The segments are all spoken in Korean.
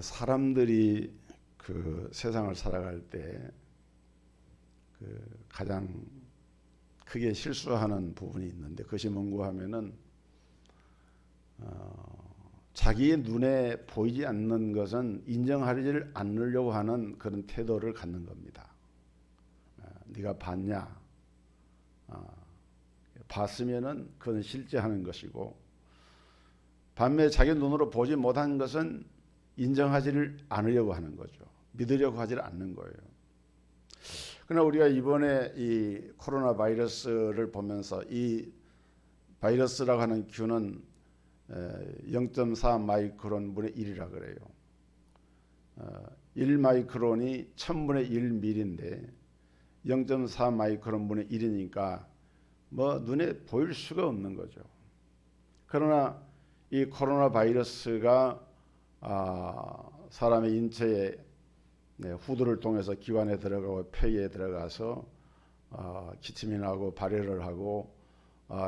사람들이 그 세상을 살아갈 때 그 가장 크게 실수하는 부분이 있는데, 그것이 뭔가 하면은 자기의 눈에 보이지 않는 것은 인정하지 않으려고 하는 그런 태도를 갖는 겁니다. 네가 봤냐? 봤으면은 그건 실제 하는 것이고, 반면에 자기 눈으로 보지 못한 것은 인정하지를 않으려고 하는 거죠. 믿으려고 하지 않는 거예요. 그러나 우리가 이번에 이 코로나 바이러스를 보면서 이 바이러스라고 하는 균은 0.4 마이크론 분의 1이라 그래요. 1 마이크론이 1000분의 1 밀인데 0.4 마이크론 분의 1이니까 뭐 눈에 보일 수가 없는 거죠. 그러나 이 코로나 바이러스가 사람의 인체에 후두를 통해서 기관에 들어가고 폐에 들어가서 기침이 나고 발열을 하고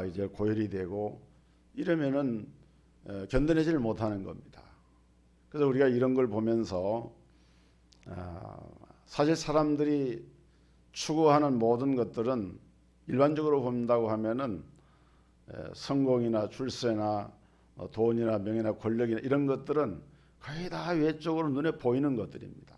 이제 고열이 되고 이러면은 견뎌내지를 못하는 겁니다. 그래서 우리가 이런 걸 보면서 사실 사람들이 추구하는 모든 것들은 일반적으로 본다고 하면은 성공이나 출세나 돈이나 명예나 권력이나 이런 것들은 거의 다 외적으로 눈에 보이는 것들입니다.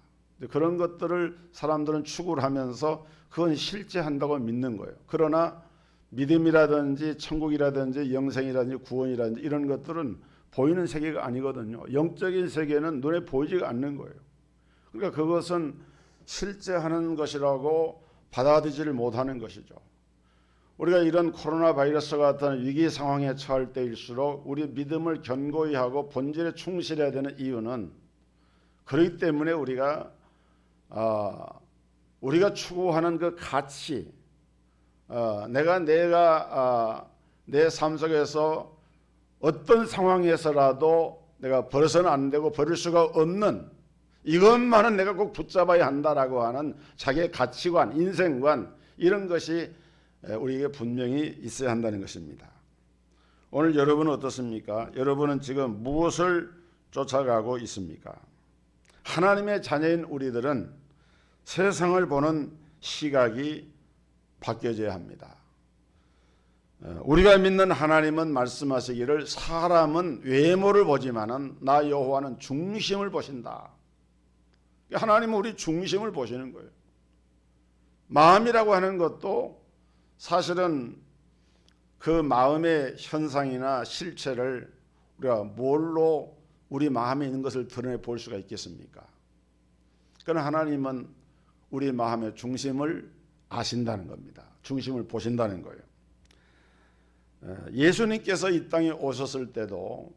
그런 것들을 사람들은 추구를 하면서 그건 실제 한다고 믿는 거예요. 그러나 믿음이라든지 천국이라든지 영생이라든지 구원이라든지 이런 것들은 보이는 세계가 아니거든요. 영적인 세계는 눈에 보이지가 않는 거예요. 그러니까 그것은 실제 하는 것이라고 받아들이지를 못하는 것이죠. 우리가 이런 코로나 바이러스 같은 위기 상황에 처할 때일수록 우리 믿음을 견고히 하고 본질에 충실해야 되는 이유는 그렇기 때문에 우리가 추구하는 그 가치, 내가 내 삶 속에서 어떤 상황에서라도 내가 버려서는 안 되고 버릴 수가 없는 이것만은 내가 꼭 붙잡아야 한다라고 하는 자기의 가치관, 인생관 이런 것이 우리에게 분명히 있어야 한다는 것입니다. 오늘 여러분은 어떻습니까? 여러분은 지금 무엇을 쫓아가고 있습니까? 하나님의 자녀인 우리들은 세상을 보는 시각이 바뀌어져야 합니다. 우리가 믿는 하나님은 말씀하시기를 사람은 외모를 보지만은 나 여호와는 중심을 보신다. 하나님은 우리 중심을 보시는 거예요. 마음이라고 하는 것도 사실은 그 마음의 현상이나 실체를 우리가 뭘로 우리 마음에 있는 것을 드러내 볼 수가 있겠습니까? 그러나 하나님은 우리 마음의 중심을 아신다는 겁니다. 중심을 보신다는 거예요. 예수님께서 이 땅에 오셨을 때도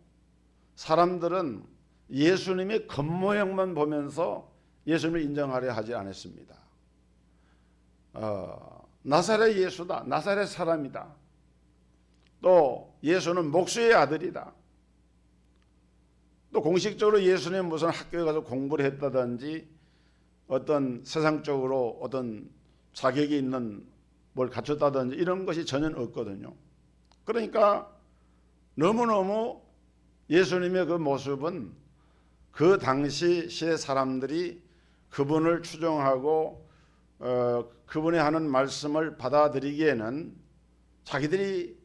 사람들은 예수님의 겉모양만 보면서 예수님을 인정하려 하지 않았습니다. 나사렛 예수다. 나사렛 사람이다. 또 예수는 목수의 아들이다. 또 공식적으로 예수님 무슨 학교에 가서 공부를 했다든지 어떤 세상적으로 어떤 자격이 있는 뭘 갖췄다든지 이런 것이 전혀 없거든요. 그러니까 너무너무 예수님의 그 모습은 그 당시 시의 사람들이 그분을 추종하고 그분이 하는 말씀을 받아들이기에는 자기들이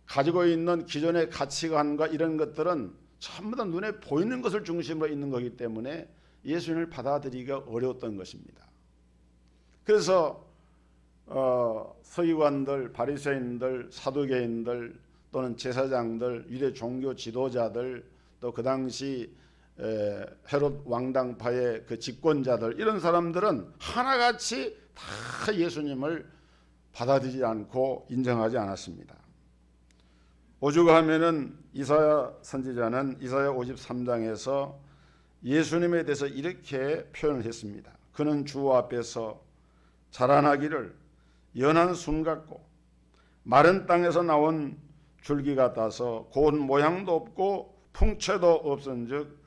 가지고 있는 기존의 가치관과 이런 것들은 전부 다 눈에 보이는 것을 중심으로 있는 거기 때문에 예수님을 받아들이기가 어려웠던 것입니다. 그래서 서기관들, 바리새인들, 사두개인들 또는 제사장들, 유대 종교 지도자들 또 그 당시 헤롯 왕당파의 그 집권자들 이런 사람들은 하나같이 다 예수님을 받아들이지 않고 인정하지 않았습니다. 오죽하면은 이사야 선지자는 이사야 53장에서 예수님에 대해서 이렇게 표현을 했습니다. 그는 주 앞에서 자라나기를 연한 순 같고 마른 땅에서 나온 줄기 같아서 고운 모양도 없고 풍채도 없은즉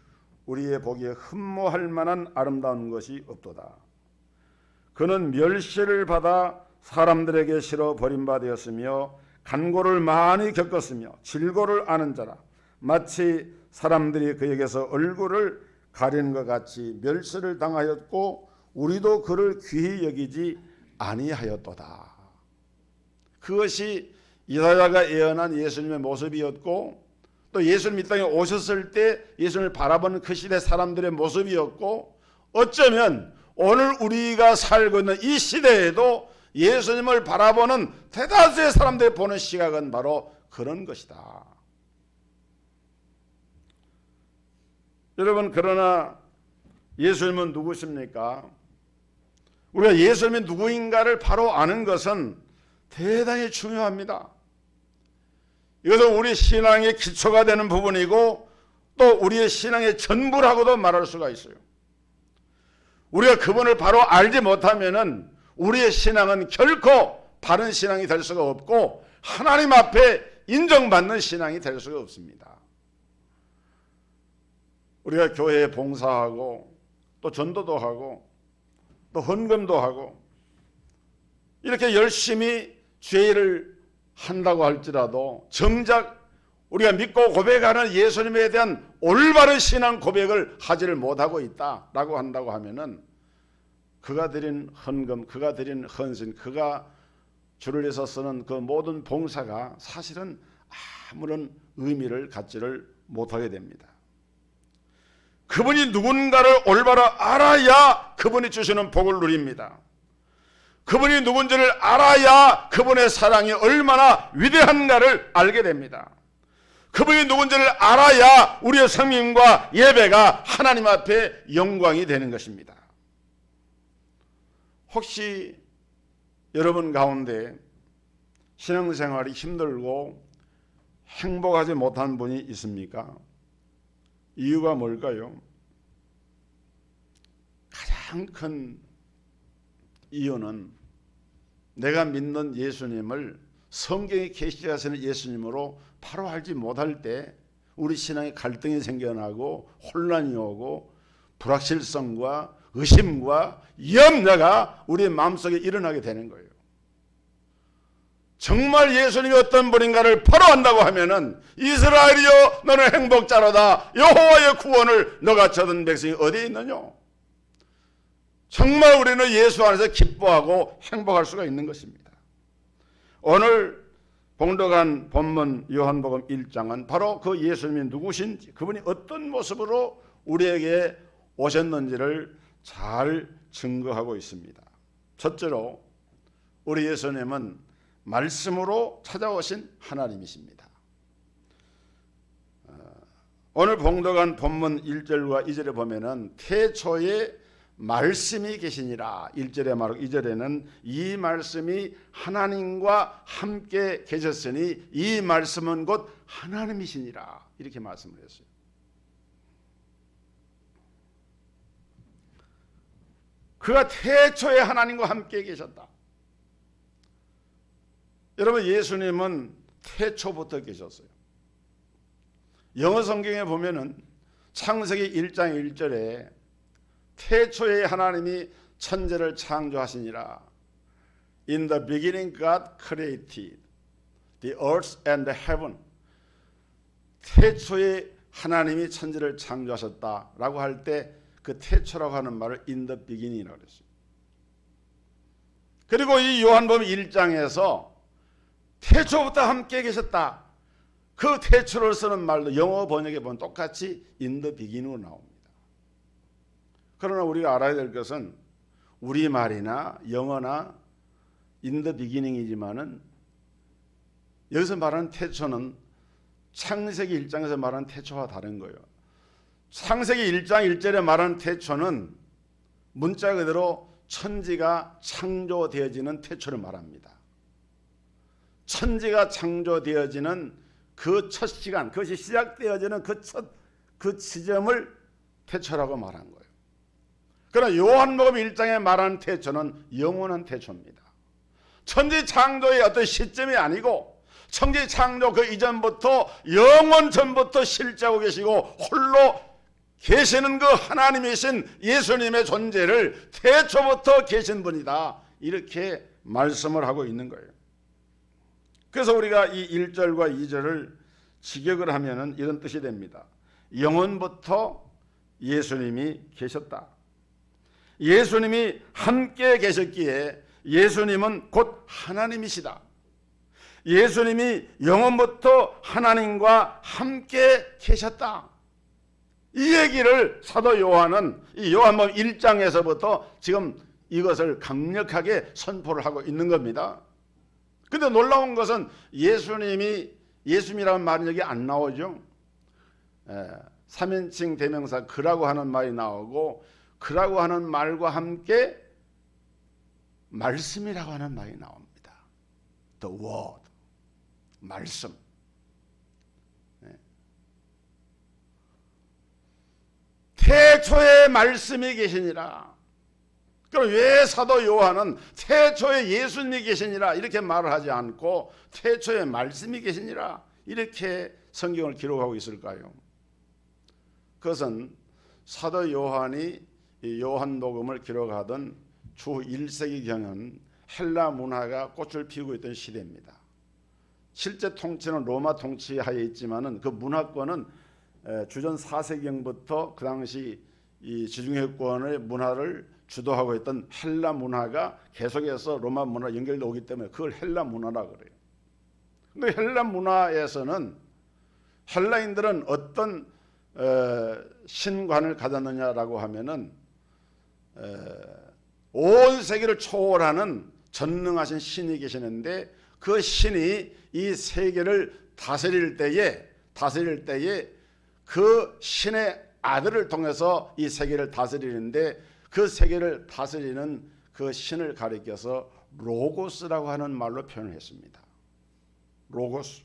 우리의 보기에 흠모할 만한 아름다운 것이 없도다. 그는 멸시를 받아 사람들에게 실어 버림받았으며 간고를 많이 겪었으며 질고를 아는 자라. 마치 사람들이 그에게서 얼굴을 가리는 것 같이 멸시를 당하였고 우리도 그를 귀히 여기지 아니하였도다. 그것이 이사야가 예언한 예수님의 모습이었고 또 예수님 이 땅에 오셨을 때 예수님을 바라보는 그 시대 사람들의 모습이었고 어쩌면 오늘 우리가 살고 있는 이 시대에도 예수님을 바라보는 대다수의 사람들이 보는 시각은 바로 그런 것이다. 여러분, 그러나 예수님은 누구십니까? 우리가 예수님이 누구인가를 바로 아는 것은 대단히 중요합니다. 이것은 우리 신앙의 기초가 되는 부분이고 또 우리의 신앙의 전부라고도 말할 수가 있어요. 우리가 그분을 바로 알지 못하면은 우리의 신앙은 결코 바른 신앙이 될 수가 없고 하나님 앞에 인정받는 신앙이 될 수가 없습니다. 우리가 교회에 봉사하고 또 전도도 하고 또 헌금도 하고 이렇게 열심히 죄를 한다고 할지라도 정작 우리가 믿고 고백하는 예수님에 대한 올바른 신앙 고백을 하지를 못하고 있다라고 한다고 하면은 그가 드린 헌금, 그가 드린 헌신, 그가 주를 위해서 쓰는 그 모든 봉사가 사실은 아무런 의미를 갖지를 못하게 됩니다. 그분이 누군가를 올바로 알아야 그분이 주시는 복을 누립니다. 그분이 누군지를 알아야 그분의 사랑이 얼마나 위대한가를 알게 됩니다. 그분이 누군지를 알아야 우리의 생명과 예배가 하나님 앞에 영광이 되는 것입니다. 혹시 여러분 가운데 신앙생활이 힘들고 행복하지 못한 분이 있습니까? 이유가 뭘까요? 가장 큰 이유는 내가 믿는 예수님을 성경에 계시하시는 예수님으로 바로 알지 못할 때 우리 신앙에 갈등이 생겨나고 혼란이 오고 불확실성과 의심과 염려가 우리의 마음속에 일어나게 되는 거예요. 정말 예수님이 어떤 분인가를 바로 안다고 하면은 이스라엘이여 너는 행복자로다. 여호와의 구원을 너가 찾은 백성이 어디에 있느냐? 정말 우리는 예수 안에서 기뻐하고 행복할 수가 있는 것입니다. 오늘 봉독한 본문 요한복음 1장은 바로 그 예수님이 누구신지 그분이 어떤 모습으로 우리에게 오셨는지를 잘 증거하고 있습니다. 첫째로 우리 예수님은 말씀으로 찾아오신 하나님이십니다. 오늘 봉독한 본문 1절과 2절에 보면은 태초에 말씀이 계시니라 1절에 말하고 2절에는 이 말씀이 하나님과 함께 계셨으니 이 말씀은 곧 하나님이시니라 이렇게 말씀을 했어요. 그가 태초에 하나님과 함께 계셨다. 여러분, 예수님은 태초부터 계셨어요. 영어 성경에 보면은 창세기 1장 1절에 태초에 하나님이 천지를 창조하시니라. In the beginning God created the earth and the heaven. 태초에 하나님이 천지를 창조하셨다라고 할 때 그 태초라고 하는 말을 in the beginning이라고 그랬어요. 그리고 이 요한복음 1장에서 태초부터 함께 계셨다. 그 태초를 쓰는 말도 영어 번역에 보면 똑같이 in the beginning으로 나옵니다. 그러나 우리가 알아야 될 것은 우리말이나 영어나 in the beginning이지만은 여기서 말하는 태초는 창세기 1장에서 말하는 태초와 다른 거예요. 창세기 1장 1절에 말하는 태초는 문자 그대로 천지가 창조되어지는 태초를 말합니다. 천지가 창조되어지는 그 첫 시간, 그것이 시작되어지는 그 지점을 태초라고 말한 거예요. 그러나 요한복음 1장에 말하는 태초는 영원한 태초입니다. 천지 창조의 어떤 시점이 아니고 천지 창조 그 이전부터 영원 전부터 실제하고 계시고 홀로 계시는 그 하나님이신 예수님의 존재를 태초부터 계신 분이다. 이렇게 말씀을 하고 있는 거예요. 그래서 우리가 이 1절과 2절을 직역을 하면은 이런 뜻이 됩니다. 영원부터 예수님이 계셨다. 예수님이 함께 계셨기에 예수님은 곧 하나님이시다. 예수님이 영원부터 하나님과 함께 계셨다. 이 얘기를 사도 요한은 이 요한복음 1장에서부터 지금 이것을 강력하게 선포를 하고 있는 겁니다. 근데 놀라운 것은 예수님이라는 말은 여기 안 나오죠. 3인칭 대명사 그라고 하는 말이 나오고, 그라고 하는 말과 함께 말씀이라고 하는 말이 나옵니다. The word, 말씀. 태초에 말씀이 계시니라. 그럼 왜 사도 요한은 태초에 예수님이 계시니라 이렇게 말을 하지 않고 태초에 말씀이 계시니라 이렇게 성경을 기록하고 있을까요? 그것은 사도 요한이 이 요한복음을 기록하던 주 1세기경은 헬라 문화가 꽃을 피우고 있던 시대입니다. 실제 통치는 로마 통치하에 있지만은 그 문화권은 주전 4세기경부터 그 당시 이 지중해권의 문화를 주도하고 있던 헬라 문화가 계속해서 로마 문화로 연결되어 오기 때문에 그걸 헬라 문화라 그래요. 근데 헬라 문화에서는 헬라인들은 어떤 신관을 가졌느냐라고 하면은 온 세계를 초월하는 전능하신 신이 계시는데 그 신이 이 세계를 다스릴 때에 그 신의 아들을 통해서 이 세계를 다스리는데 그 세계를 다스리는 그 신을 가리켜서 로고스라고 하는 말로 표현했습니다. 로고스.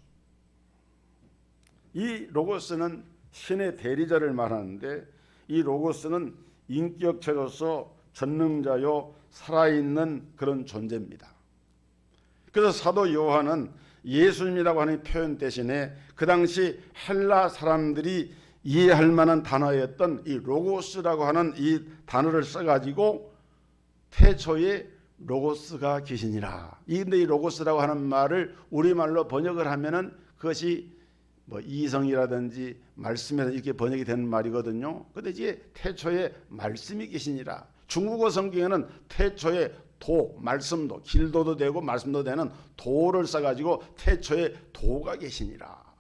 이 로고스는 신의 대리자를 말하는데 이 로고스는 인격체로서 전능자요 살아있는 그런 존재입니다. 그래서 사도 요한은 예수님이라고 하는 표현 대신에 그 당시 헬라 사람들이 이해할 만한 단어였던 이 로고스라고 하는 이 단어를 써가지고 태초에 로고스가 계시니라. 근데 이 로고스라고 하는 말을 우리말로 번역을 하면은 그것이 뭐 이성이라든지 말씀이라든지 이렇게 번역이 되는 말이거든요. 근데 이제 태초에 말씀이 계시니라. 중국어 성경에는 태초에 도, 말씀도, 길도도 되고 말씀도 되는 도를 써가지고 태초에 도가 계시니라.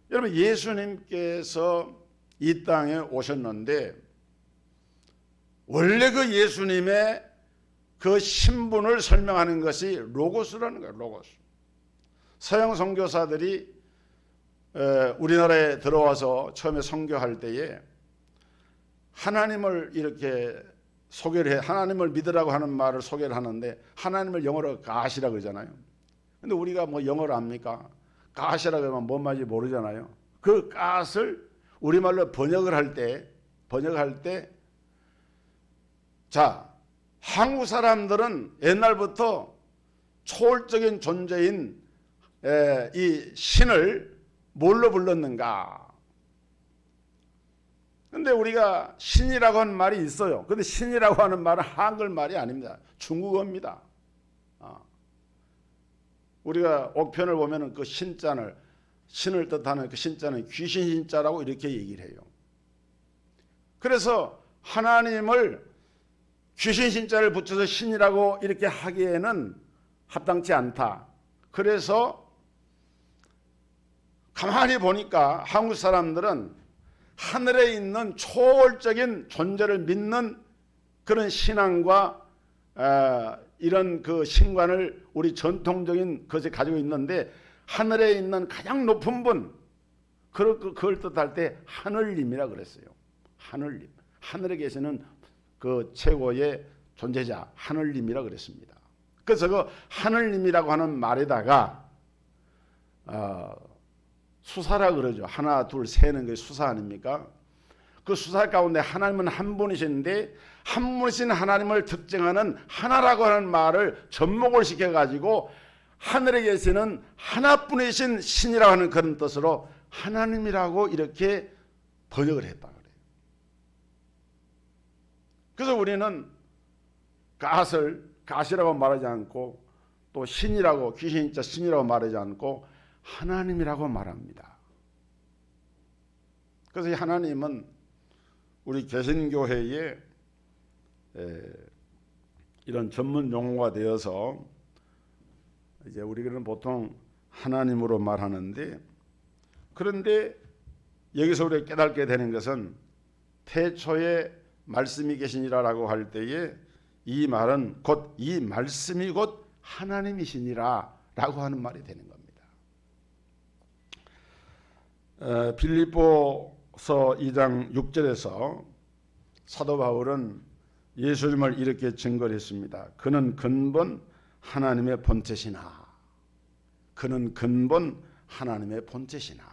여러분 예수님께서 이 땅에 오셨는데 원래 그 예수님의 그 신분을 설명하는 것이 로고스라는 거예요. 로고스. 서양 선교사들이 우리나라에 들어와서 처음에 선교할 때에 하나님을 이렇게 소개를 해, 하나님을 믿으라고 하는 말을 소개를 하는데 하나님을 영어로 가시라고 그러잖아요. 근데 우리가 뭐 영어를 압니까? 가시라고 하면 뭔 말인지 모르잖아요. 그 갓을 우리말로 번역을 할 때 자, 한국 사람들은 옛날부터 초월적인 존재인 이 신을 뭘로 불렀는가? 근데 우리가 신이라고 하는 말이 있어요. 근데 신이라고 하는 말은 한글 말이 아닙니다. 중국어입니다. 우리가 옥편을 보면은 그 신자를 신을 뜻하는 그 신자는 귀신 신자라고 이렇게 얘기를 해요. 그래서 하나님을 귀신 신자를 붙여서 신이라고 이렇게 하기에는 합당치 않다. 그래서 가만히 보니까 한국 사람들은 하늘에 있는 초월적인 존재를 믿는 그런 신앙과 이런 그 신관을 우리 전통적인 것에 가지고 있는데 하늘에 있는 가장 높은 분 그걸 뜻할 때 하늘님이라 그랬어요. 하늘님. 하늘에 계시는 그 최고의 존재자 하늘님이라 그랬습니다. 그래서 그 하늘님이라고 하는 말에다가 수사라 그러죠. 하나 둘 세는 게 수사 아닙니까? 그 수사 가운데 하나님은 한 분이신데 한 분이신 하나님을 특징하는 하나라고 하는 말을 접목을 시켜가지고 하늘에 계시는 하나뿐이신 신이라고 하는 그런 뜻으로 하나님이라고 이렇게 번역을 했다 그래요. 그래서 우리는 가시라고 말하지 않고 또 신이라고 귀신자 신이라고 말하지 않고 하나님이라고 말합니다. 그래서 이 하나님은 우리 개신교회에 이런 전문 용어가 되어서 이제 우리는 보통 하나님으로 말하는데, 그런데 여기서 우리가 깨닫게 되는 것은 태초에 말씀이 계시니라라고 할 때에 이 말은 곧 이 말씀이 곧 하나님이시니라 라고 하는 말이 되는 겁니다. 빌립보서 2장 6절에서 사도 바울은 예수님을 이렇게 증거를 했습니다. 그는 근본 하나님의 본체시나. 그는 근본 하나님의 본체시나.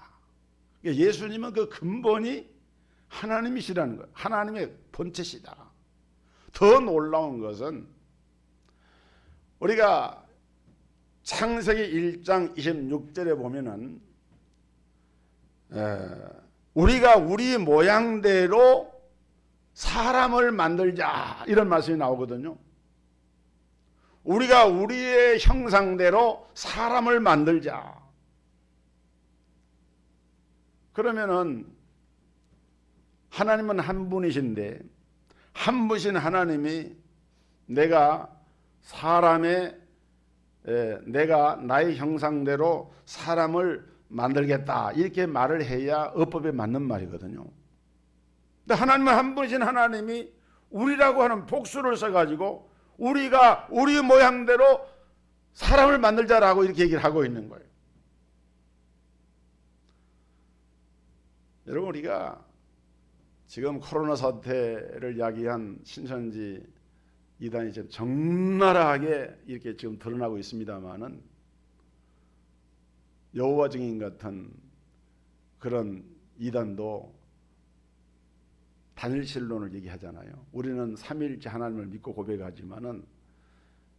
예수님은 그 근본이 하나님이시라는 거예요. 하나님의 본체시다. 더 놀라운 것은 우리가 창세기 1장 26절에 보면은 우리가 우리 모양대로 사람을 만들자 이런 말씀이 나오거든요. 우리가 우리의 형상대로 사람을 만들자. 그러면은 하나님은 한 분이신데 한 분이신 하나님이 내가 나의 형상대로 사람을 만들겠다 이렇게 말을 해야 어법에 맞는 말이거든요. 근데 하나님은 한 분이신 하나님이 우리라고 하는 복수를 써가지고 우리가 우리 모양대로 사람을 만들자라고 이렇게 얘기를 하고 있는 거예요. 여러분, 우리가 지금 코로나 사태를 야기한 신천지 이단이 지금 적나라하게 이렇게 지금 드러나고 있습니다만은 여호와 증인 같은 그런 이단도 단일신론을 얘기하잖아요. 우리는 삼위일체 하나님을 믿고 고백하지만은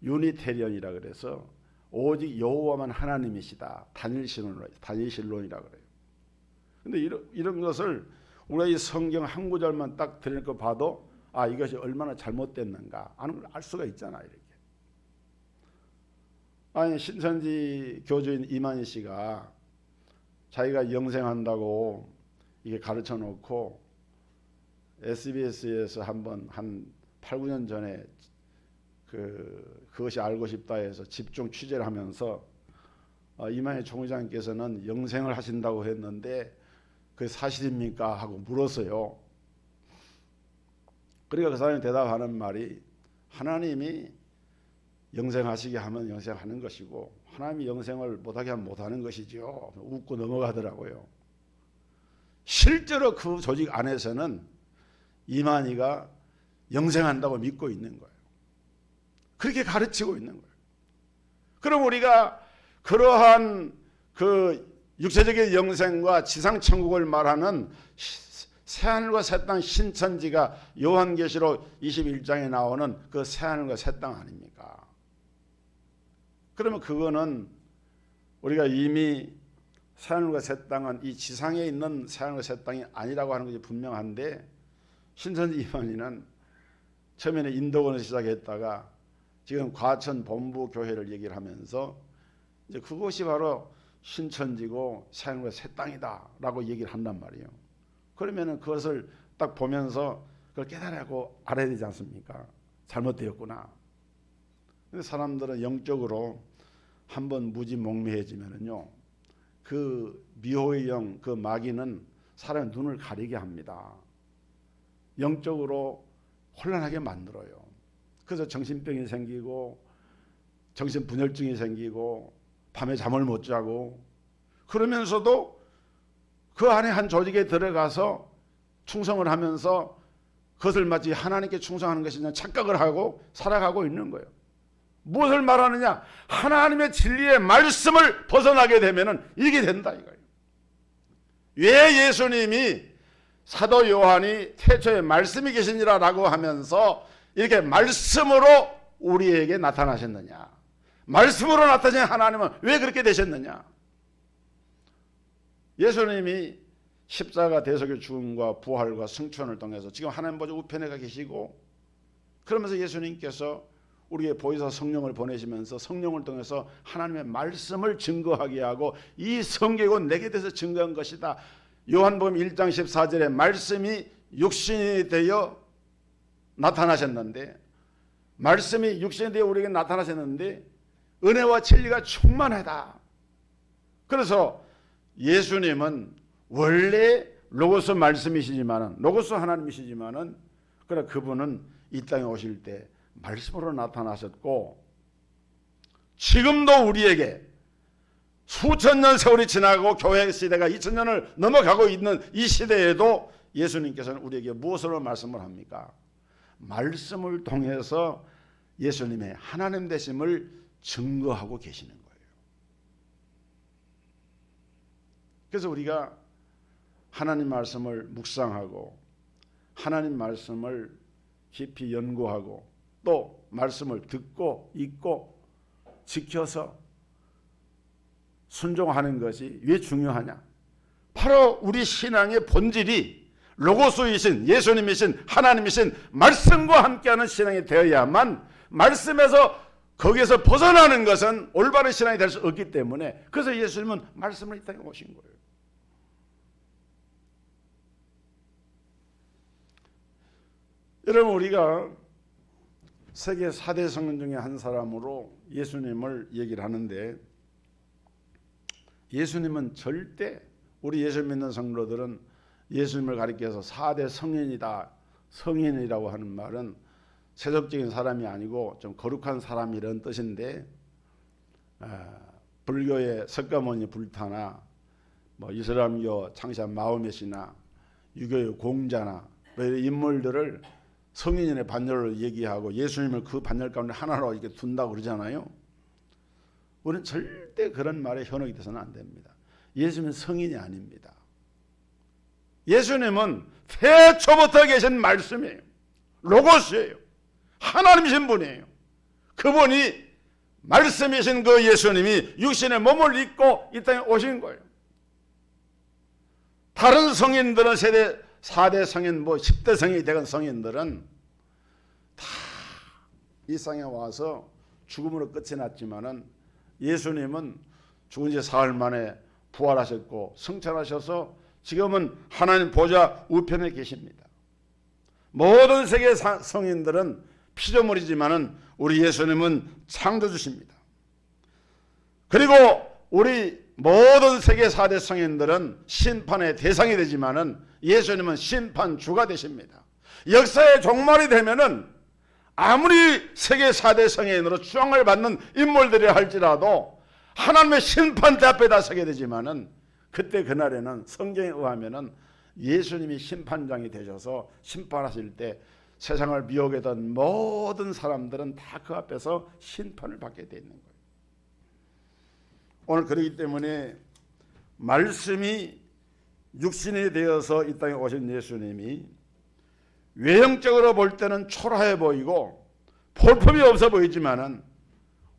유니테리언이라 그래서 오직 여호와만 하나님이시다. 단일신론이라 그래요. 근데 이런 것을 우리가 이 성경 한 구절만 딱 들으니까 봐도 아, 이것이 얼마나 잘못됐는가 하는 걸 알 수가 있잖아요. 이렇게. 아니, 신천지 교주인 이만희 씨가 자기가 영생한다고 이게 가르쳐 놓고 SBS에서 한번 한 8, 9년 전에 그것이 알고 싶다 해서 집중 취재를 하면서 이만희 총회장께서는 영생을 하신다고 했는데 그게 사실입니까? 하고 물었어요. 그러니까 그 사람이 대답하는 말이 하나님이 영생하시게 하면 영생하는 것이고 하나님이 영생을 못하게 하면 못하는 것이죠. 웃고 넘어가더라고요. 실제로 그 조직 안에서는 이만희가 영생한다고 믿고 있는 거예요. 그렇게 가르치고 있는 거예요. 그럼 우리가 그러한 그 육체적인 영생과 지상천국을 말하는 새하늘과 새 땅 신천지가 요한계시록 21장에 나오는 그 새하늘과 새 땅 아닙니까? 그러면 그거는 우리가 이미 새하늘과 새 땅은 이 지상에 있는 새하늘과 새 땅이 아니라고 하는 것이 분명한데 신천지 이만희는 처음에는 인도권에서 시작했다가 지금 과천 본부 교회를 얘기를 하면서 이제 그것이 바로 신천지고 새하늘과 새 땅이다라고 얘기를 한단 말이에요. 그러면은 그것을 딱 보면서 그걸 깨달고 알아야 되지 않습니까? 잘못되었구나. 근데 사람들은 영적으로 한번 무지몽매해지면은요, 그 미호의 영, 그 마귀는 사람의 눈을 가리게 합니다. 영적으로 혼란하게 만들어요. 그래서 정신병이 생기고 정신분열증이 생기고 밤에 잠을 못 자고 그러면서도 그 안에 한 조직에 들어가서 충성을 하면서 그것을 마치 하나님께 충성하는 것이냐 착각을 하고 살아가고 있는 거예요. 무엇을 말하느냐? 하나님의 진리의 말씀을 벗어나게 되면은 이게 된다 이거예요. 왜 예수님이 사도 요한이 태초에 말씀이 계시니라라고 하면서 이렇게 말씀으로 우리에게 나타나셨느냐? 말씀으로 나타나신 하나님은 왜 그렇게 되셨느냐? 예수님이 십자가 대속의 죽음과 부활과 승천을 통해서 지금 하나님 보좌 우편에 가 계시고 그러면서 예수님께서 우리에게 보혜사 성령을 보내시면서 성령을 통해서 하나님의 말씀을 증거하게 하고 이 성경은 내게 대해서 증거한 것이다. 요한복음 1장 14절에 말씀이 육신이 되어 나타나셨는데, 말씀이 육신이 되어 우리에게 나타나셨는데 은혜와 진리가 충만하다. 그래서 예수님은 원래 로고스 말씀이시지만은, 로고스 하나님이시지만은, 그러나 그분은 이 땅에 오실 때 말씀으로 나타나셨고, 지금도 우리에게 수천 년 세월이 지나고 교회 시대가 2000년을 넘어가고 있는 이 시대에도 예수님께서는 우리에게 무엇으로 말씀을 합니까? 말씀을 통해서 예수님의 하나님 되심을 증거하고 계시는 거예요. 그래서 우리가 하나님 말씀을 묵상하고 하나님 말씀을 깊이 연구하고 또 말씀을 듣고 읽고 지켜서 순종하는 것이 왜 중요하냐? 바로 우리 신앙의 본질이 로고스이신 예수님이신 하나님이신 말씀과 함께하는 신앙이 되어야만, 말씀에서 거기에서 벗어나는 것은 올바른 신앙이 될 수 없기 때문에, 그래서 예수님은 말씀을 이 땅에 오신 거예요. 여러분, 우리가 세계 4대 성인 중에 한 사람으로 예수님을 얘기를 하는데, 예수님은 절대, 우리 예수 믿는 성도들은 예수님을 가리켜서 4대 성인이다, 성인이라고 하는 말은 세속적인 사람이 아니고 좀 거룩한 사람이라는 뜻인데, 불교의 석가모니 불타나 뭐 이슬람교 창시한 마호멧이나 유교의 공자나 뭐 이런 인물들을 성인의 반열로 얘기하고 예수님을 그 반열 가운데 하나로 이렇게 둔다고 그러잖아요. 우리는 절대 그런 말에 현혹이 돼서는 안 됩니다. 예수님은 성인이 아닙니다. 예수님은 태초부터 계신 말씀이에요. 로고스예요. 하나님이신 분이에요. 그분이 말씀이신 그 예수님이 육신의 몸을 입고 이 땅에 오신 거예요. 다른 성인들은 세대 4대 성인, 뭐 10대 성인이 되건 성인들은 다 이 땅에 와서 죽음으로 끝이 났지만은, 예수님은 죽은 지 사흘 만에 부활하셨고 승천하셔서 지금은 하나님 보좌 우편에 계십니다. 모든 세계 성인들은 피조물이지만은 우리 예수님은 창조주십니다. 그리고 우리 모든 세계 4대 성인들은 심판의 대상이 되지만은 예수님은 심판주가 되십니다. 역사의 종말이 되면은 아무리 세계 4대 성인으로 추앙을 받는 인물들이라 할지라도 하나님의 심판대 앞에다 서게 되지만은, 그때 그날에는 성경에 의하면은 예수님이 심판장이 되셔서 심판하실 때 세상을 미혹했던 모든 사람들은 다 그 앞에서 심판을 받게 되어 있는 거예요. 오늘 그렇기 때문에 말씀이 육신이 되어서 이 땅에 오신 예수님이 외형적으로 볼 때는 초라해 보이고 볼품이 없어 보이지만은,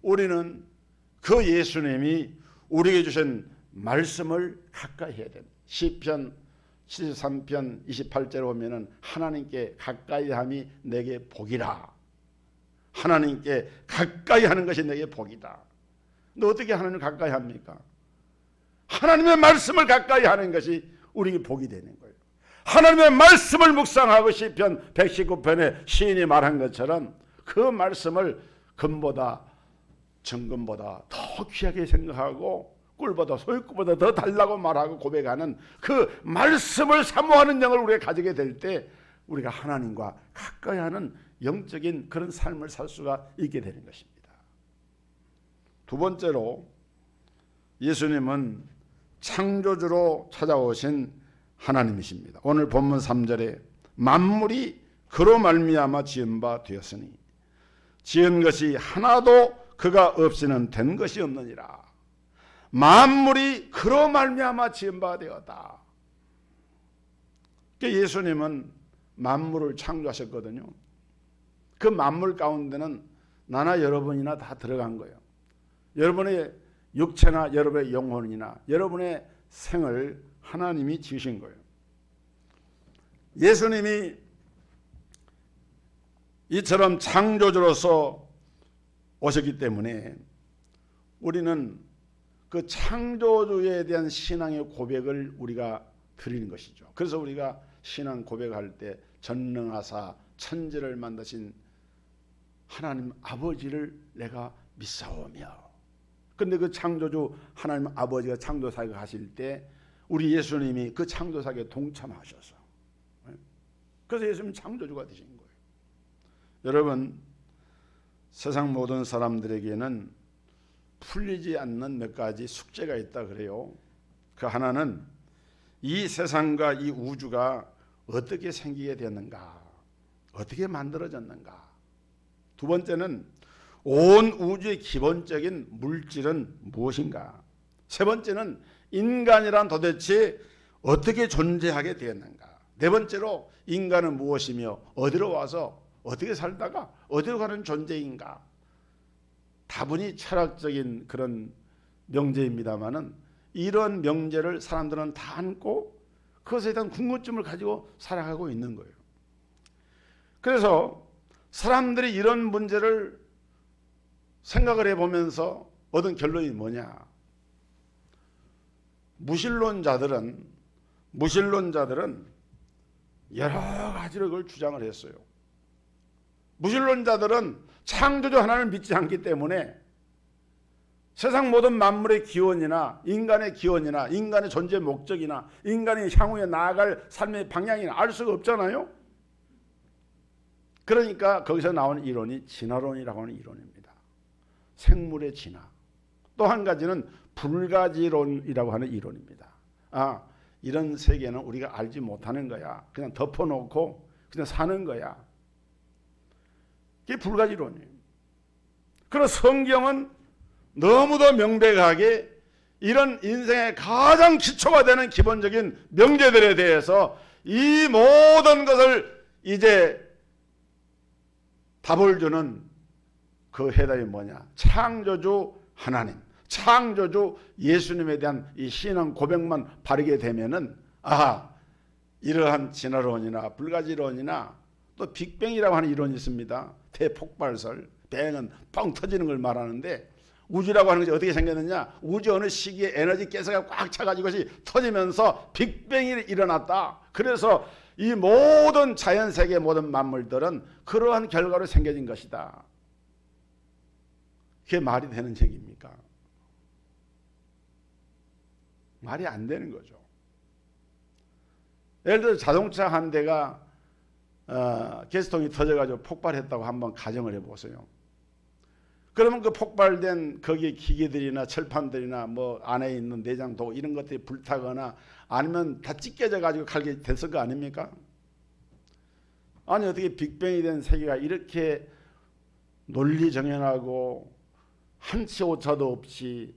우리는 그 예수님이 우리에게 주신 말씀을 가까이 해야 됩니다. 시편 73편 28절에 보면은 하나님께 가까이함이 내게 복이라. 하나님께 가까이 하는 것이 내게 복이다. 근데 어떻게 하나님을 가까이 합니까? 하나님의 말씀을 가까이 하는 것이 우리에게 복이 되는 거예요. 하나님의 말씀을 묵상하고 시편 119편에 시인이 말한 것처럼 그 말씀을 금보다 정금보다 더 귀하게 생각하고 꿀보다 소유꿀보다 더 달라고 말하고 고백하는 그 말씀을 사모하는 영을 우리가 가지게 될 때 우리가 하나님과 가까이 하는 영적인 그런 삶을 살 수가 있게 되는 것입니다. 두 번째로, 예수님은 창조주로 찾아오신 하나님이십니다. 오늘 본문 3절에 만물이 그로 말미암아 지은 바 되었으니 지은 것이 하나도 그가 없이는 된 것이 없느니라. 만물이 그로 말미암아 지은 바 되었다. 예수님은 만물을 창조하셨거든요. 그 만물 가운데는 나나 여러분이나 다 들어간 거예요. 여러분의 육체나 여러분의 영혼이나 여러분의 생을 하나님이 지으신 거예요. 예수님이 이처럼 창조주로서 오셨기 때문에 우리는 그 창조주에 대한 신앙의 고백을 우리가 드리는 것이죠. 그래서 우리가 신앙 고백할 때 전능하사 천지를 만드신 하나님 아버지를 내가 믿사오며, 근데 그 창조주 하나님 아버지가 창조사역을 하실 때 우리 예수님이 그 창조사역에 동참하셔서, 그래서 예수님 창조주가 되신 거예요. 여러분, 세상 모든 사람들에게는 풀리지 않는 몇 가지 숙제가 있다 그래요. 그 하나는 이 세상과 이 우주가 어떻게 생기게 되었는가, 어떻게 만들어졌는가. 두 번째는 온 우주의 기본적인 물질은 무엇인가. 세 번째는 인간이란 도대체 어떻게 존재하게 되었는가. 네 번째로 인간은 무엇이며 어디로 와서 어떻게 살다가 어디로 가는 존재인가. 다분히 철학적인 그런 명제입니다마는 이런 명제를 사람들은 다 안고 그것에 대한 궁금증을 가지고 살아가고 있는 거예요. 그래서 사람들이 이런 문제를 생각을 해보면서 얻은 결론이 뭐냐. 무신론자들은 여러 가지로 그걸 주장을 했어요. 무신론자들은 창조주 하나님을 믿지 않기 때문에 세상 모든 만물의 기원이나 인간의 기원이나 인간의 존재 목적이나 인간이 향후에 나아갈 삶의 방향이나 알 수가 없잖아요. 그러니까 거기서 나오는 이론이 진화론이라고 하는 이론입니다. 생물의 진화. 또 한 가지는 불가지론이라고 하는 이론입니다. 이런 세계는 우리가 알지 못하는 거야. 그냥 덮어놓고 그냥 사는 거야. 그게 불가지론이에요. 그래서 성경은 너무도 명백하게 이런 인생의 가장 기초가 되는 기본적인 명제들에 대해서 이 모든 것을 이제 답을 주는 그 해답이 뭐냐. 창조주 하나님, 창조주 예수님에 대한 이 신앙 고백만 바르게 되면은 이러한 진화론이나 불가지론이나 또 빅뱅이라고 하는 이론이 있습니다. 대폭발설, 뱅은 뻥 터지는 걸 말하는데 우주라고 하는 것이 어떻게 생겼느냐. 우주 어느 시기에 에너지 가스가 꽉 차가지고 것이 터지면서 빅뱅이 일어났다. 그래서 이 모든 자연세계 모든 만물들은 그러한 결과로 생겨진 것이다. 그게 말이 되는 얘기입니까? 말이 안 되는 거죠. 예를 들어 자동차 한 대가 가스통이 터져가지고 폭발했다고 한번 가정을 해보세요. 그러면 그 폭발된 거기 기계들이나 철판들이나 뭐 안에 있는 내장도 이런 것들이 불타거나 아니면 다 찢겨져 가지고 갈게 됐을 거 아닙니까? 아니 어떻게 빅뱅이 된 세계가 이렇게 논리정연하고 한치 오차도 없이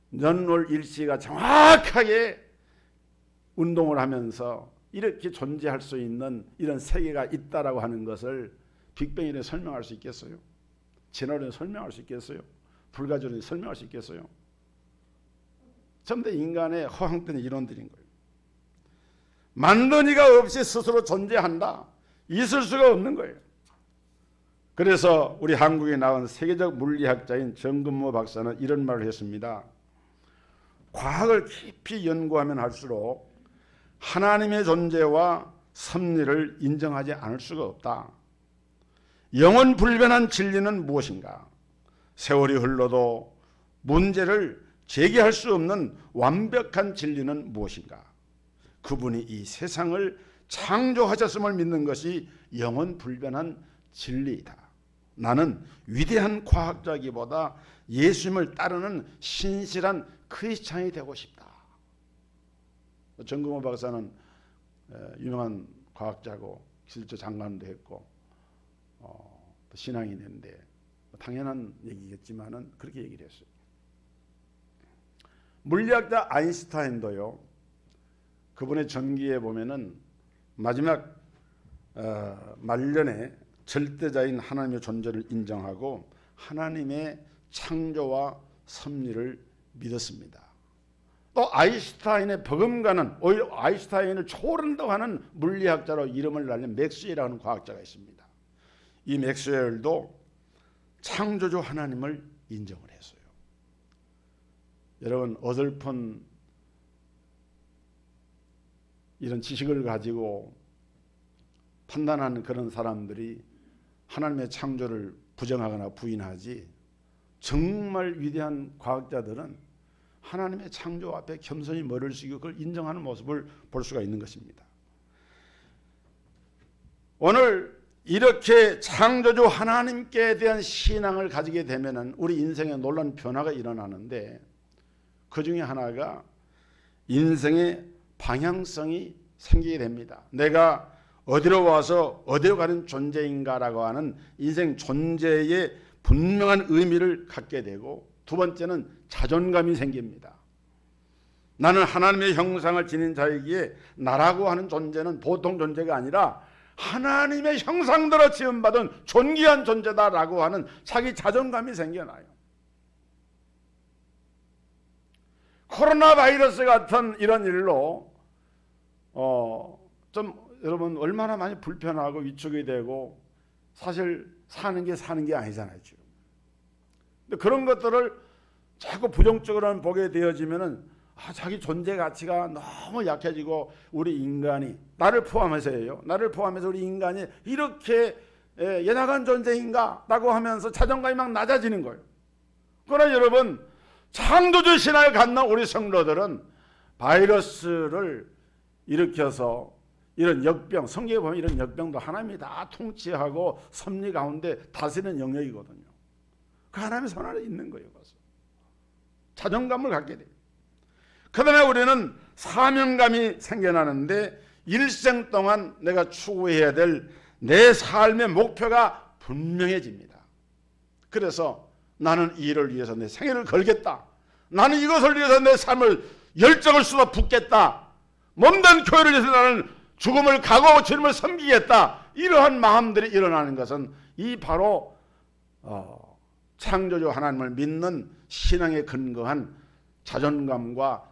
년월 일시가 정확하게 운동을 하면서 이렇게 존재할 수 있는 이런 세계가 있다라고 하는 것을 빅뱅이라 설명할 수 있겠어요? 진화론이 설명할 수 있겠어요? 불가지론이 설명할 수 있겠어요? 전부 다 인간의 허황된 이론들인 거예요. 만든 이가 없이 스스로 존재한다. 있을 수가 없는 거예요. 그래서 우리 한국에 나온 세계적 물리학자인 정근모 박사는 이런 말을 했습니다. 과학을 깊이 연구하면 할수록 하나님의 존재와 섭리를 인정하지 않을 수가 없다. 영원 불변한 진리는 무엇인가? 세월이 흘러도 문제를 제기할 수 없는 완벽한 진리는 무엇인가? 그분이 이 세상을 창조하셨음을 믿는 것이 영원 불변한 진리이다. 나는 위대한 과학자기보다 예수님을 따르는 신실한 크리스찬이 되고 싶다. 정근모 박사는 유명한 과학자고 기술처 장관도 했고 신앙인인데 당연한 얘기겠지만은 그렇게 얘기를 했어요. 물리학자 아인슈타인도요. 그분의 전기에 보면은 마지막 말년에 절대자인 하나님의 존재를 인정하고 하나님의 창조와 섭리를 믿었습니다. 또 아인슈타인의 버금가는 오히려 아인슈타인을 초월한다고 하는 물리학자로 이름을 날린 맥스웰이라는 과학자가 있습니다. 이 맥스웰도 창조주 하나님을 인정을 했어요. 여러분 어설픈 이런 지식을 가지고 판단하는 그런 사람들이 하나님의 창조를 부정하거나 부인하지, 정말 위대한 과학자들은 하나님의 창조 앞에 겸손히 머리를 숙이고 그걸 인정하는 모습을 볼 수가 있는 것입니다. 오늘 이렇게 창조주 하나님께 대한 신앙을 가지게 되면 우리 인생에 놀라운 변화가 일어나는데, 그 중에 하나가 인생의 방향성이 생기게 됩니다. 내가 어디로 와서 어디로 가는 존재인가라고 하는 인생 존재의 분명한 의미를 갖게 되고, 두 번째는 자존감이 생깁니다. 나는 하나님의 형상을 지닌 자이기에 나라고 하는 존재는 보통 존재가 아니라 하나님의 형상대로 지음받은 존귀한 존재다라고 하는 자기 자존감이 생겨나요. 코로나 바이러스 같은 이런 일로 좀 여러분 얼마나 많이 불편하고 위축이 되고, 사실 사는 게 아니잖아요 지금. 근데 그런 것들을 자꾸 부정적으로 보게 되어지면은 자기 존재 가치가 너무 약해지고, 우리 인간이, 나를 포함해서예요, 나를 포함해서 우리 인간이 이렇게 연약한 존재인가 라고 하면서 자존감이 막 낮아지는 거예요. 그러나 여러분, 창조주 신앙을 갖는 우리 성도들은 바이러스를 일으켜서 이런 역병, 성경에 보면 이런 역병도 하나님이 다 통치하고 섭리 가운데 다스리는 영역이거든요. 그 하나님의 손 안에 있는 거예요. 그래서 자존감을 갖게 돼요. 그 다음에 우리는 사명감이 생겨나는데, 일생 동안 내가 추구해야 될 내 삶의 목표가 분명해집니다. 그래서 나는 이 일을 위해서 내 생애를 걸겠다, 나는 이것을 위해서 내 삶을 열정을 쏟아 붓겠다, 몸된 교회를 위해서 나는 죽음을 각오하고 주님을 섬기겠다, 이러한 마음들이 일어나는 것은 이 바로 창조주 하나님을 믿는 신앙에 근거한 자존감과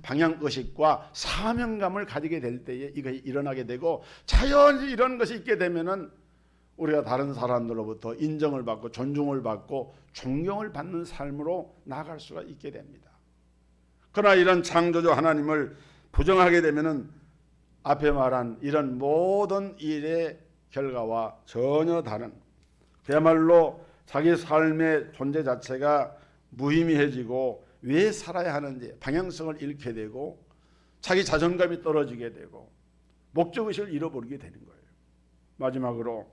방향의식과 사명감을 가지게 될 때에 이것이 일어나게 되고, 자연히 이런 것이 있게 되면은 우리가 다른 사람들로부터 인정을 받고 존중을 받고 존경을 받는 삶으로 나아갈 수가 있게 됩니다. 그러나 이런 창조주 하나님을 부정하게 되면은 앞에 말한 이런 모든 일의 결과와 전혀 다른, 그야말로 자기 삶의 존재 자체가 무의미해지고 왜 살아야 하는지 방향성을 잃게 되고, 자기 자존감이 떨어지게 되고 목적의식을 잃어버리게 되는 거예요. 마지막으로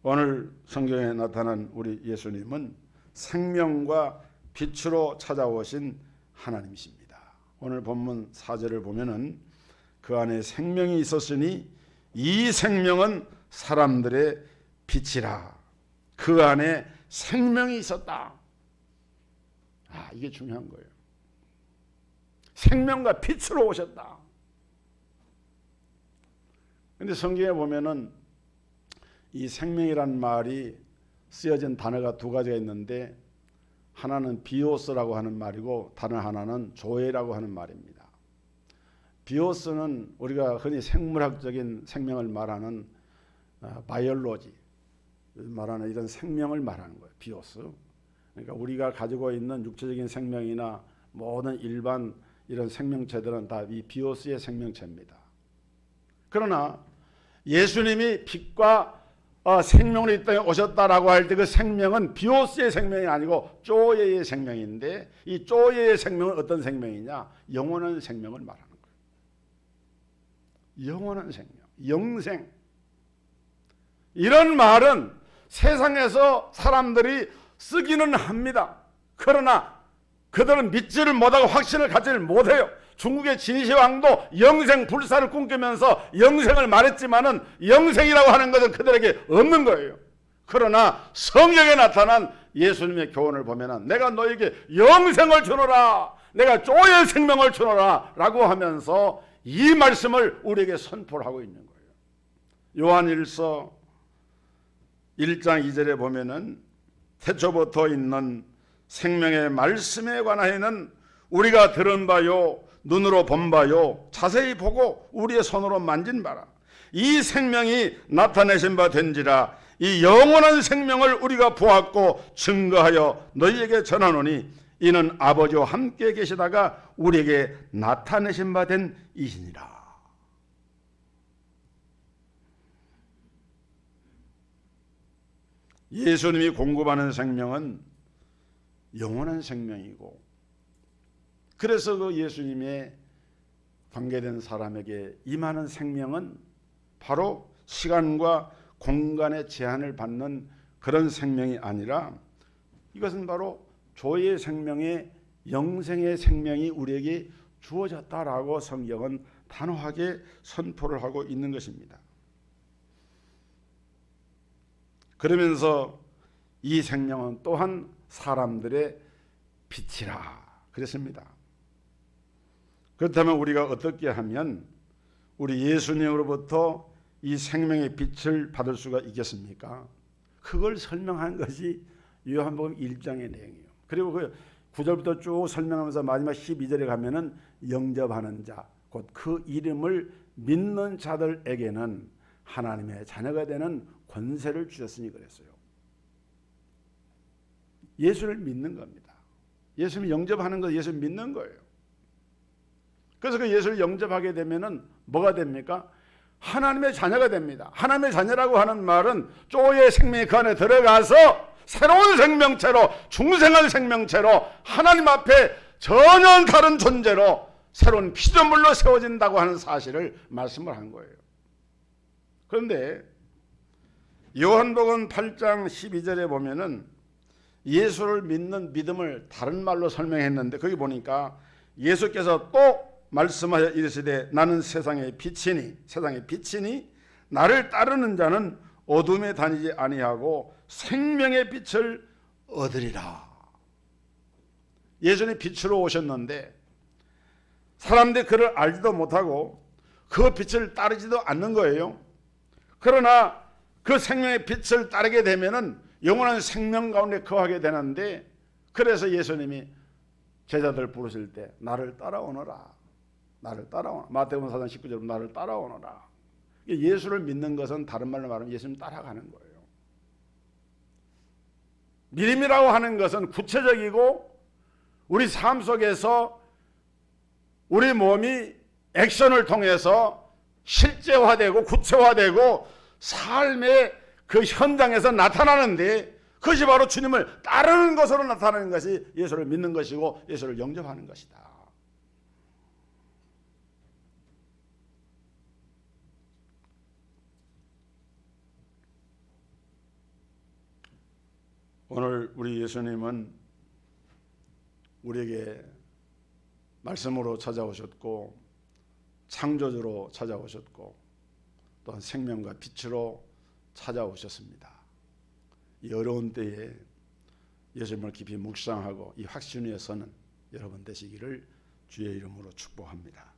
오늘 성경에 나타난 우리 예수님은 생명과 빛으로 찾아오신 하나님이십니다. 오늘 본문 4절을 보면은 그 안에 생명이 있었으니 이 생명은 사람들의 빛이라. 그 안에 생명이 있었다. 이게 중요한 거예요. 생명과 빛으로 오셨다. 근데 성경에 보면은 이 생명이란 말이 쓰여진 단어가 두 가지가 있는데, 하나는 비오스라고 하는 말이고 다른 하나는 조에라고 하는 말입니다. 비오스는 우리가 흔히 생물학적인 생명을 말하는 바이올로지 말하는 이런 생명을 말하는 거예요. 비오스. 그러니까 우리가 가지고 있는 육체적인 생명이나 모든 일반 이런 생명체들은 다 이 비오스의 생명체입니다. 그러나 예수님이 빛과 생명으로 이 땅에 오셨다라고 할 때 그 생명은 비오스의 생명이 아니고 쪼예의 생명인데, 이 쪼예의 생명은 어떤 생명이냐? 영원한 생명을 말하는 거예요. 영원한 생명, 영생. 이런 말은 세상에서 사람들이 쓰기는 합니다. 그러나 그들은 믿지를 못하고 확신을 갖지를 못해요. 중국의 진시황도 영생 불사를 꿈꾸면서 영생을 말했지만은 영생이라고 하는 것은 그들에게 없는 거예요. 그러나 성경에 나타난 예수님의 교훈을 보면은 내가 너에게 영생을 주노라, 내가 쪼의 생명을 주노라 라고 하면서 이 말씀을 우리에게 선포를 하고 있는 거예요. 요한일서 1장 2절에 보면은 태초부터 있는 생명의 말씀에 관하여는 우리가 들은 바요, 눈으로 본 바요, 자세히 보고 우리의 손으로 만진 바라. 이 생명이 나타내신 바 된지라. 이 영원한 생명을 우리가 보았고 증거하여 너희에게 전하노니 이는 아버지와 함께 계시다가 우리에게 나타내신 바 된 이시니라. 예수님이 공급하는 생명은 영원한 생명이고, 그래서 그 예수님의 관계된 사람에게 임하는 생명은 바로 시간과 공간의 제한을 받는 그런 생명이 아니라, 이것은 바로 조의 생명의 영생의 생명이 우리에게 주어졌다라고 성경은 단호하게 선포를 하고 있는 것입니다. 그러면서 이 생명은 또한 사람들의 빛이라 그랬습니다. 그렇다면 우리가 어떻게 하면 우리 예수님으로부터 이 생명의 빛을 받을 수가 있겠습니까? 그걸 설명한 것이 요한복음 1장의 내용이에요. 그리고 그 9절부터 쭉 설명하면서 마지막 12절에 가면은 영접하는 자, 곧 그 이름을 믿는 자들에게는 하나님의 자녀가 되는 권세를 주셨으니 그랬어요. 예수를 믿는 겁니다. 예수를 영접하는 것, 예수를 믿는 거예요. 그래서 그 예수를 영접하게 되면은 뭐가 됩니까? 하나님의 자녀가 됩니다. 하나님의 자녀라고 하는 말은 쪼의 생명이 그 안에 들어가서 새로운 생명체로, 중생한 생명체로 하나님 앞에 전혀 다른 존재로 새로운 피조물로 세워진다고 하는 사실을 말씀을 한 거예요. 그런데 요한복음 8장 12절에 보면은 예수를 믿는 믿음을 다른 말로 설명했는데, 거기 보니까 예수께서 또 말씀하여 이르시되 나는 세상의 빛이니 나를 따르는 자는 어둠에 다니지 아니하고 생명의 빛을 얻으리라. 예수님이 빛으로 오셨는데 사람들이 그를 알지도 못하고 그 빛을 따르지도 않는 거예요. 그러나 그 생명의 빛을 따르게 되면은 영원한 생명 가운데 거하게 되는데, 그래서 예수님이 제자들 부르실 때 나를 따라오너라. 마태복음 4장 19절 나를 따라오너라. 예수를 믿는 것은 다른 말로 말하면 예수님 따라가는 거예요. 믿음이라고 하는 것은 구체적이고 우리 삶 속에서 우리 몸이 액션을 통해서 실제화되고 구체화되고 삶의 그 현장에서 나타나는데, 그것이 바로 주님을 따르는 것으로 나타나는 것이 예수를 믿는 것이고 예수를 영접하는 것이다. 오늘 우리 예수님은 우리에게 말씀으로 찾아오셨고 창조주로 찾아오셨고 또한 생명과 빛으로 찾아오셨습니다. 이 어려운 때에 예수님을 깊이 묵상하고 이 확신 위에 서는 여러분 되시기를 주의 이름으로 축복합니다.